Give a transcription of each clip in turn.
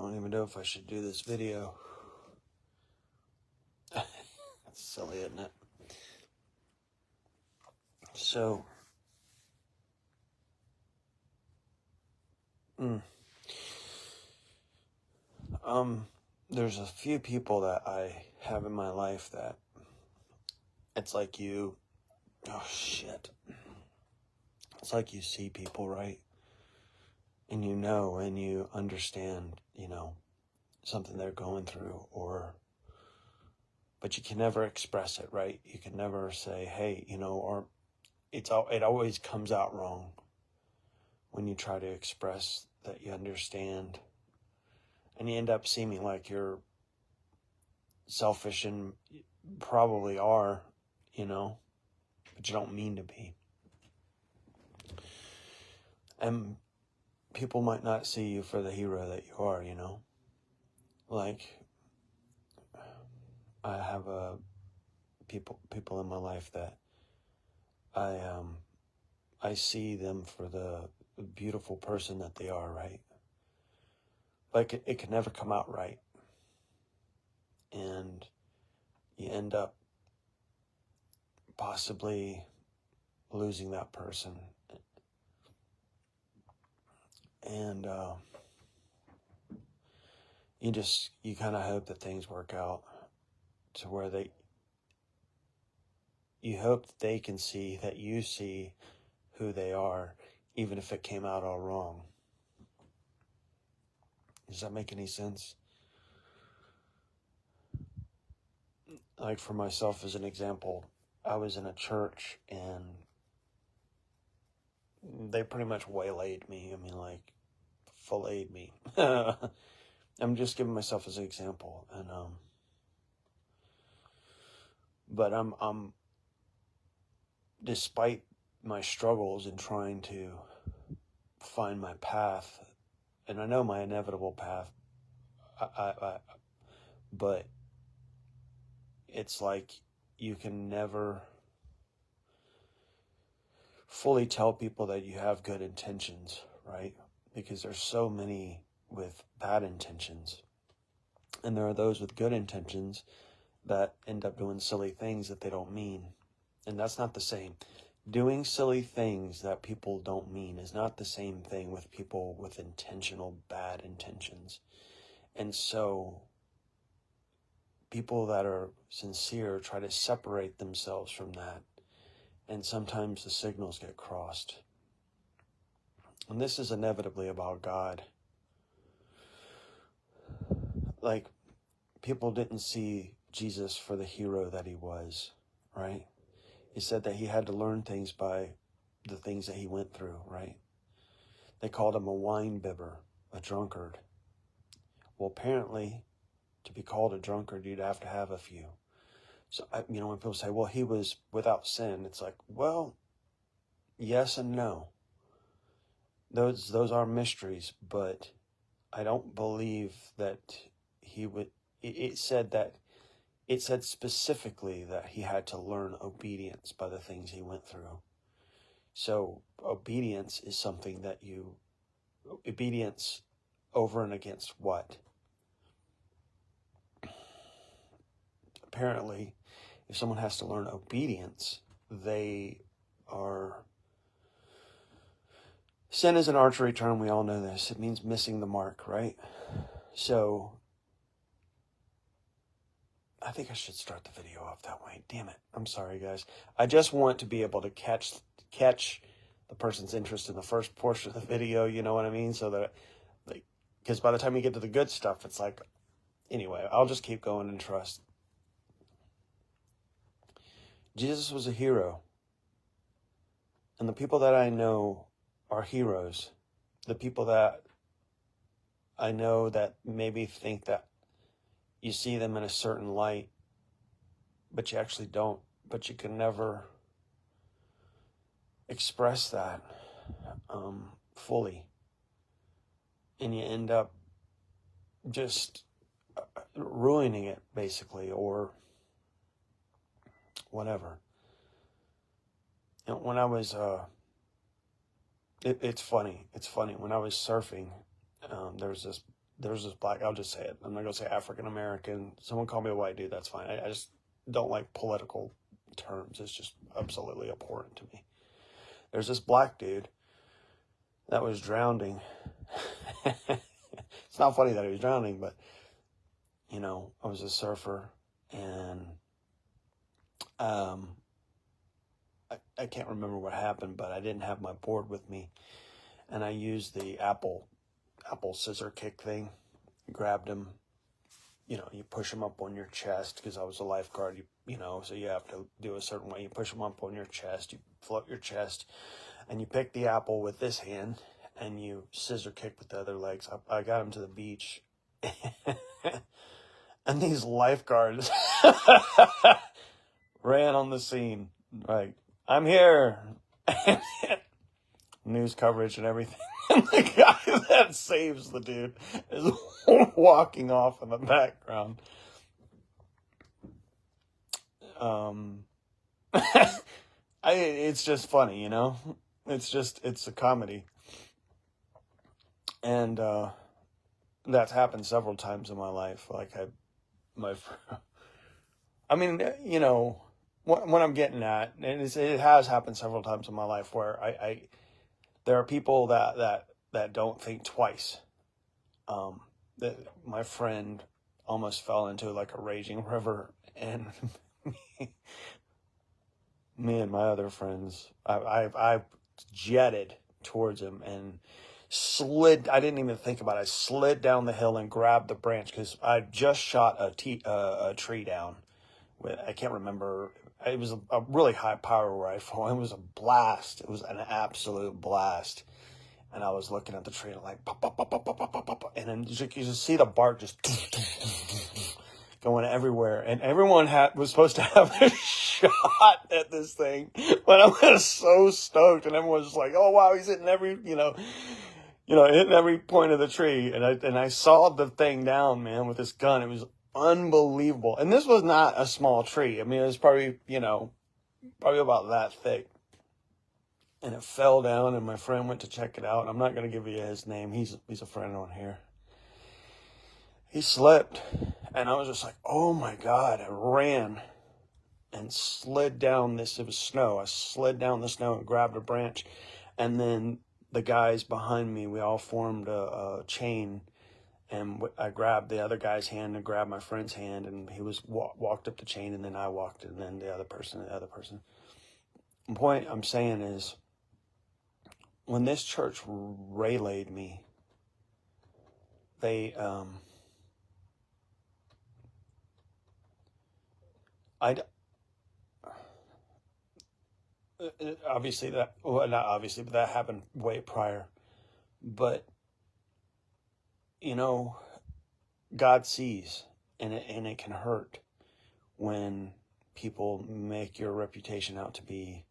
don't even know if I should do this video. That's silly, isn't it? So, there's a few people that I have in my life that it's like you, oh shit. It's like you see people, right? And you know, and you understand, something they're going through, but you can never express it, right? You can never say, hey, or it always comes out wrong when you try to express that you understand, and you end up seeming like you're selfish, and probably are, but you don't mean to be. And people might not see you for the hero that you are, like I have people in my life that I see them for the beautiful person that they are, right? Like it can never come out right. And you end up possibly losing that person. And you kind of hope that things work out to where you hope that they can see that you see who they are, even if it came out all wrong. Does that make any sense? Like for myself as an example, I was in a church and they pretty much waylaid me. I mean, like, filleted me. I'm just giving myself as an example. And, but I'm, despite my struggles in trying to find my path, and I know my inevitable path, but it's like you can never fully tell people that you have good intentions, right? Because there's so many with bad intentions. And there are those with good intentions that end up doing silly things that they don't mean. And that's not the same. Doing silly things that people don't mean is not the same thing with people with intentional bad intentions. And so people that are sincere try to separate themselves from that. And sometimes the signals get crossed. And this is inevitably about God. Like, people didn't see Jesus for the hero that he was, right? He said that he had to learn things by the things that he went through, right? They called him a wine bibber, a drunkard. Well, apparently, to be called a drunkard, you'd have to have a few. So, when people say, well, he was without sin, it's like, well, yes and no. Those are mysteries, but I don't believe that he would. It said specifically that he had to learn obedience by the things he went through. So obedience is something that obedience over and against what? Apparently, if someone has to learn obedience, sin is an archery term, we all know this. It means missing the mark, right? So I think I should start the video off that way. Damn it. I'm sorry, guys. I just want to be able to catch the person's interest in the first portion of the video, you know what I mean? So that, because by the time you get to the good stuff, it's like, anyway, I'll just keep going and trust. Jesus was a hero. And the people that I know are heroes. The people that I know that maybe think that you see them in a certain light, but you actually don't. But you can never express that fully. And you end up just ruining it, basically, or whatever. And when I was, it's funny. When I was surfing, there was this there's this black, I'll just say it. I'm not going to say African American. Someone call me a white dude, that's fine. I just don't like political terms. It's just absolutely abhorrent to me. There's this black dude that was drowning. It's not funny that he was drowning, but, you know, I was a surfer, and I can't remember what happened, but I didn't have my board with me, and I used the apple scissor kick thing, grabbed him. You know, you push him up on your chest, because I was a lifeguard, you know, so you have to do a certain way. You push him up on your chest, you float your chest, and you pick the apple with this hand, and you scissor kick with the other legs. I got him to the beach, and these lifeguards ran on the scene, like, I'm here. News coverage and everything. And the guy that saves the dude is walking off in the background. It's just funny, you know? It's a comedy. And that's happened several times in my life. Like, I mean, you know, what I'm getting at, and it has happened several times in my life where there are people that don't think twice. My friend almost fell into like a raging river, and me and my other friends, I jetted towards him and slid. I didn't even think about it. I slid down the hill and grabbed the branch, because I just shot a tree down. I can't remember. It was a really high power rifle. It was a blast. It was an absolute blast. And I was looking at the tree and like, pop, pop, pop, pop, pop, pop, pop, pop, and then you just see the bark just going everywhere. And everyone was supposed to have a shot at this thing, but I was so stoked, and everyone was just like, oh wow, he's hitting every, hitting every point of the tree. And I saw the thing down, man, with this gun. It was unbelievable. And this was not a small tree. I mean, it was probably about that thick. And it fell down, and my friend went to check it out. I'm not going to give you his name. He's a friend on here. He slipped, and I was just like, oh my God. I ran and slid down this. It was snow. I slid down the snow and grabbed a branch. And then the guys behind me, we all formed a chain. And I grabbed the other guy's hand and grabbed my friend's hand, and he was walked up the chain, and then I walked, and then the other person. The point I'm saying is, when this church waylaid me, they obviously not obviously, but that happened way prior. But you know, God sees, and it can hurt when people make your reputation out to be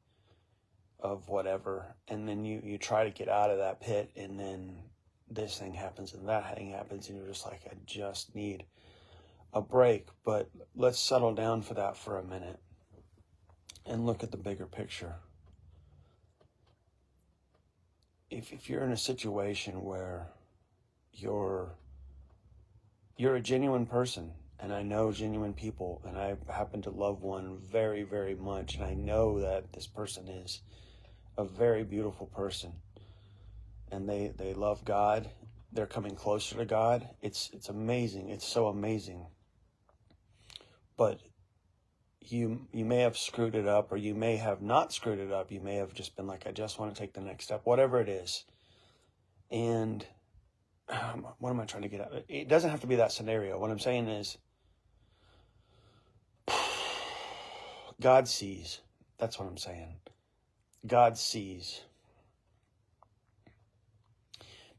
of whatever, and then you try to get out of that pit, and then this thing happens and that thing happens, and you're just like, I just need a break. But let's settle down for that for a minute and look at the bigger picture. If you're in a situation where you're a genuine person, and I know genuine people, and I happen to love one very, very much, and I know that this person is a very beautiful person, and they love God, they're coming closer to God. It's amazing. It's so amazing. But you may have screwed it up, or you may have not screwed it up. You may have just been like, I just want to take the next step, whatever it is. And what am I trying to get at? It doesn't have to be that scenario. What I'm saying is, God sees. That's what I'm saying. God sees.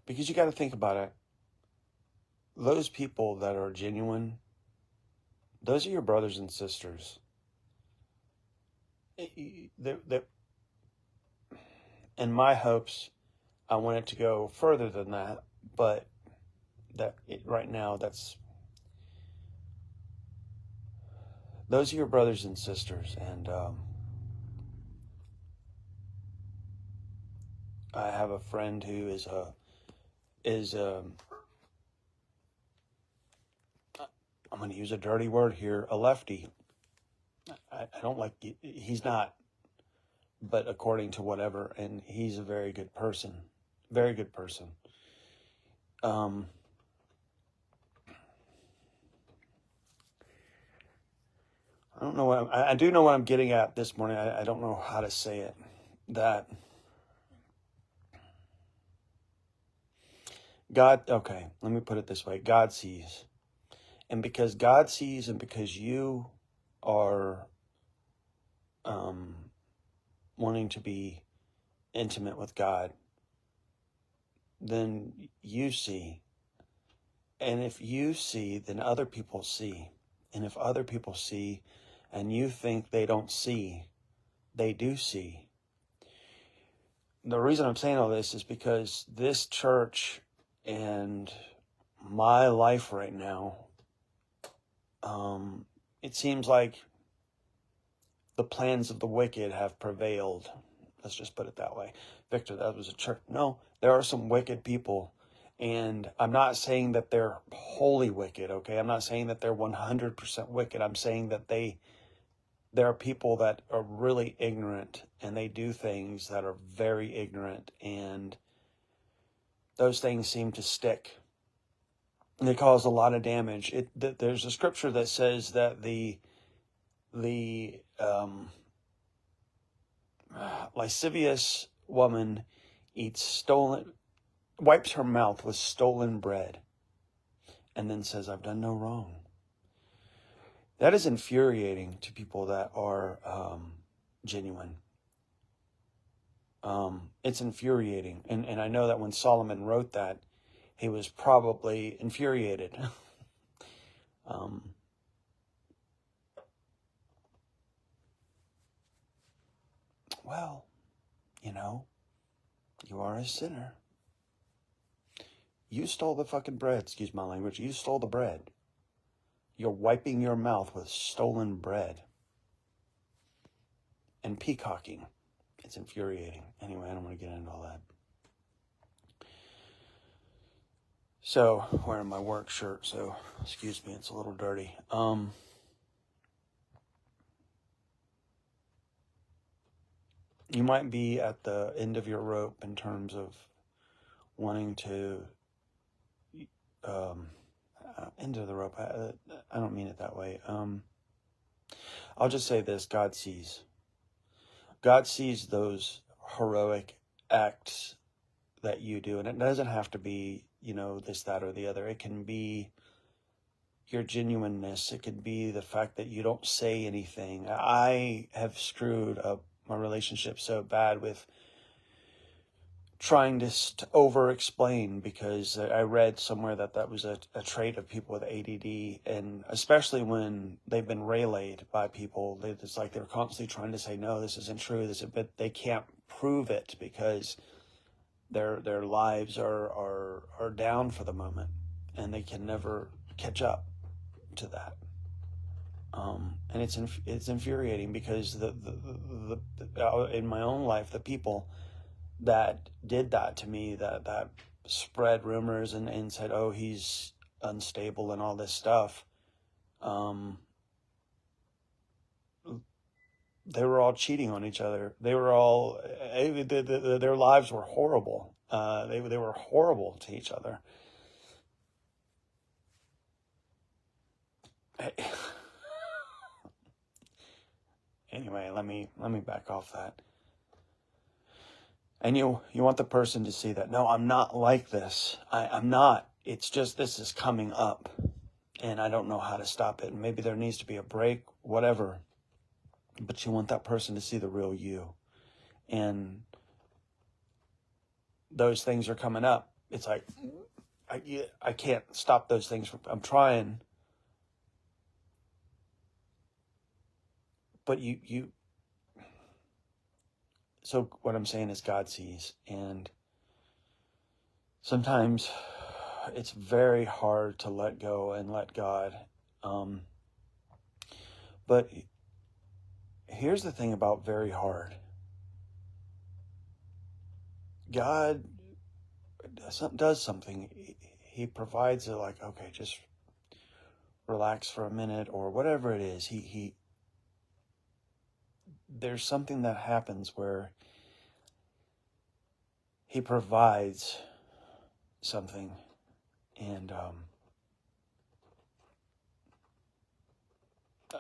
Because you got to think about it. Those people that are genuine, those are your brothers and sisters. And my hopes, I want it to go further than that, but right now, those are your brothers and sisters. And I have a friend who is I'm going to use a dirty word here, a lefty. I don't like, he's not, but according to whatever, and he's a very good person. Very good person. I don't know what I do know what I'm getting at this morning. I don't know how to say it. That God, okay, let me put it this way. God sees. And because God sees and because you are wanting to be intimate with God, then you see. And if you see, then other people see. And if other people see and you think they don't see, they do see. The reason I'm saying all this is because this church and my life right now, it seems like the plans of the wicked have prevailed. Let's just put it that way. Victor, that was a church. No, there are some wicked people. And I'm not saying that they're wholly wicked, okay? I'm not saying that they're 100% wicked. I'm saying that there are people that are really ignorant and they do things that are very ignorant, and those things seem to stick. And they cause a lot of damage. There's a scripture that says that the lascivious woman wipes her mouth with stolen bread, and then says, I've done no wrong. That is infuriating to people that are genuine. It's infuriating. And I know that when Solomon wrote that, he was probably infuriated. Well, you are a sinner. You stole the fucking bread, excuse my language. You stole the bread. You're wiping your mouth with stolen bread. And peacocking. It's infuriating. Anyway, I don't want to get into all that. So, wearing my work shirt, so excuse me, it's a little dirty. You might be at the end of your rope in terms of wanting to end of the rope. I don't mean it that way. I'll just say this: God sees. God sees those heroic acts that you do, and it doesn't have to be, this, that, or the other. It can be your genuineness. It could be the fact that you don't say anything. I have screwed up my relationship so bad with trying to over-explain, because I read somewhere that was a trait of people with ADD, and especially when they've been waylaid by people, it's like they're constantly trying to say, no, this isn't true, but they can't prove it because their lives are down for the moment, and they can never catch up to that. And it's infuriating because in my own life, the people that did that to me, that spread rumors and said, oh, he's unstable and all this stuff, they were all cheating on each other. They were all, their lives were horrible. They were horrible to each other. Anyway, let me back off that. And you want the person to see that, no, I'm not like this. I'm not. It's just this is coming up, and I don't know how to stop it. And maybe there needs to be a break, whatever. But you want that person to see the real you. And those things are coming up. It's like, I can't stop those things. I'm trying. But so what I'm saying is God sees. And sometimes it's very hard to let go and let God. But here's the thing about very hard. God does something. He provides it, like, okay, just relax for a minute or whatever it is. There's something that happens where he provides something, and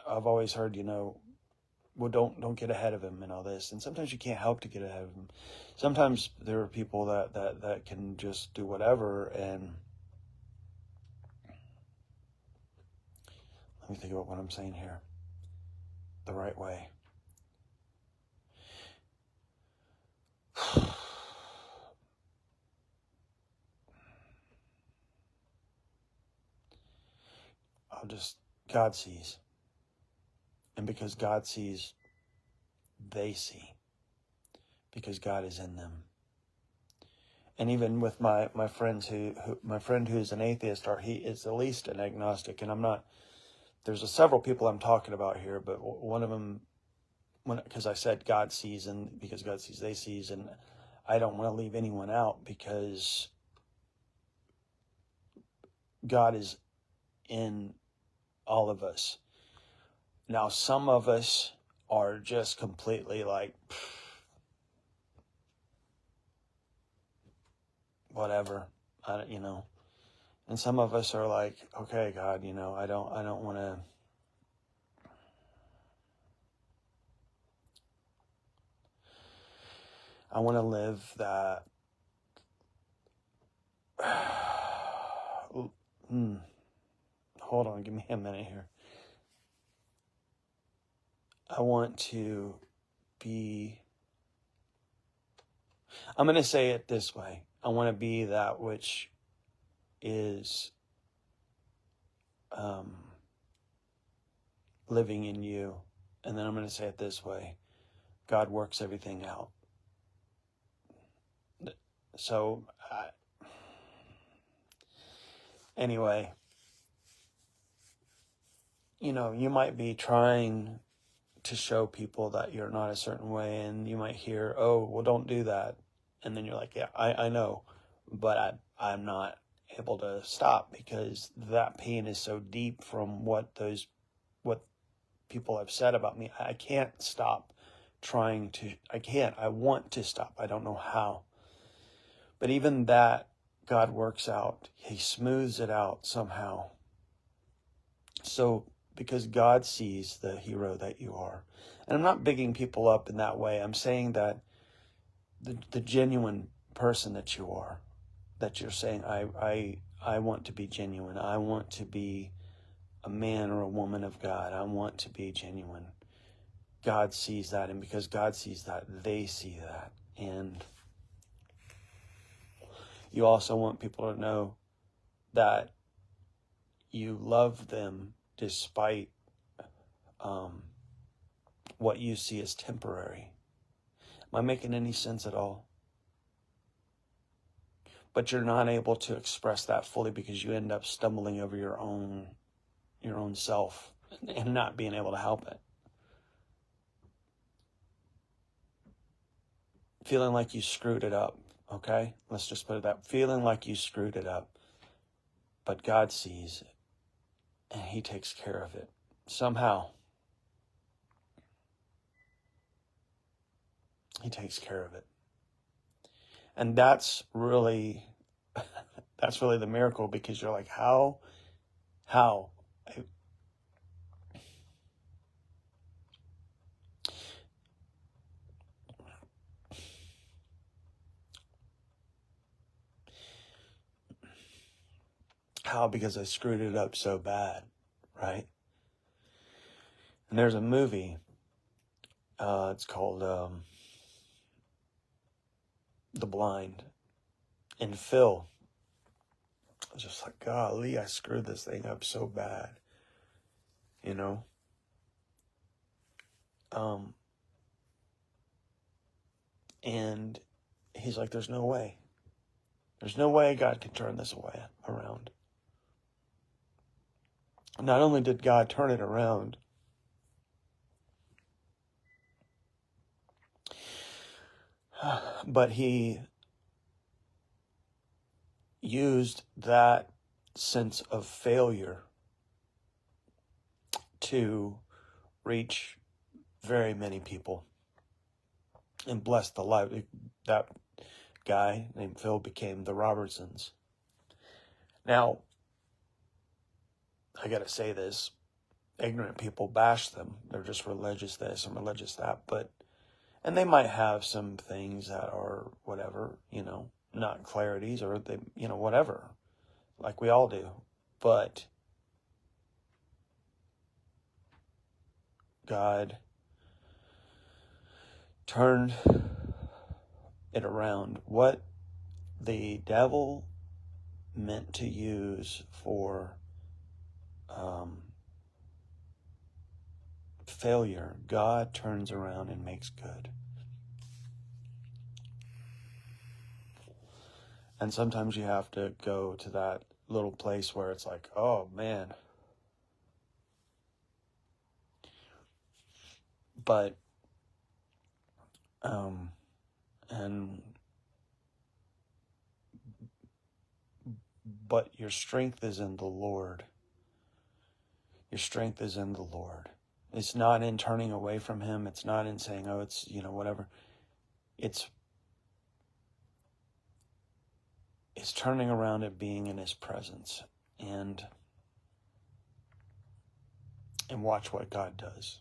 I've always heard, well, don't get ahead of him and all this. And sometimes you can't help to get ahead of him. Sometimes there are people that can just do whatever. And let me think about what I'm saying here the right way. God sees. And because God sees, they see. Because God is in them. And even with my friends my friend who's an atheist, or he is at least an agnostic, and I'm not, there's several people I'm talking about here, but one of them, because I said God sees, and because God sees, they sees, and I don't want to leave anyone out, because God is in all of us. Now, some of us are just completely like, whatever, and some of us are like, okay, God, I don't want to, I want to live that, hold on, give me a minute here. I want to be, I'm going to say it this way. I want to be that which is living in you. And then I'm going to say it this way. God works everything out. So, anyway, you might be trying to show people that you're not a certain way, and you might hear, oh, well, don't do that. And then you're like, yeah, I know, but I'm not able to stop, because that pain is so deep from what people have said about me. I can't stop I want to stop. I don't know how. But even that, God works out. He smooths it out somehow. So, because God sees the hero that you are. And I'm not bigging people up in that way. I'm saying that the genuine person that you are, that you're saying, I want to be genuine. I want to be a man or a woman of God. I want to be genuine. God sees that, and because God sees that, they see that. And you also want people to know that you love them despite what you see as temporary. Am I making any sense at all? But you're not able to express that fully, because you end up stumbling over your own self and not being able to help it. Feeling like you screwed it up, okay? Let's just put it that. Feeling like you screwed it up. But God sees it, and He takes care of it. Somehow, He takes care of it. And that's really the miracle, because you're like, how? How because I screwed it up so bad, right? And there's a movie, it's called The Blind. And Phil was just like, golly, I screwed this thing up so bad, and he's like, there's no way. There's no way God can turn this around. Not only did God turn it around, but He used that sense of failure to reach very many people and bless the life. That guy named Phil became the Robertsons. Now, I gotta say this, ignorant people bash them. They're just religious this and religious that, and they might have some things that are whatever, not clarities, or they, whatever, like we all do. But God turned it around. What the devil meant to use for failure, God turns around and makes good. And sometimes you have to go to that little place where it's like, oh man. But but your strength is in the Lord. Your strength is in the Lord. It's not in turning away from him. It's not in saying, oh, it's, whatever. It's turning around and being in his presence and watch what God does.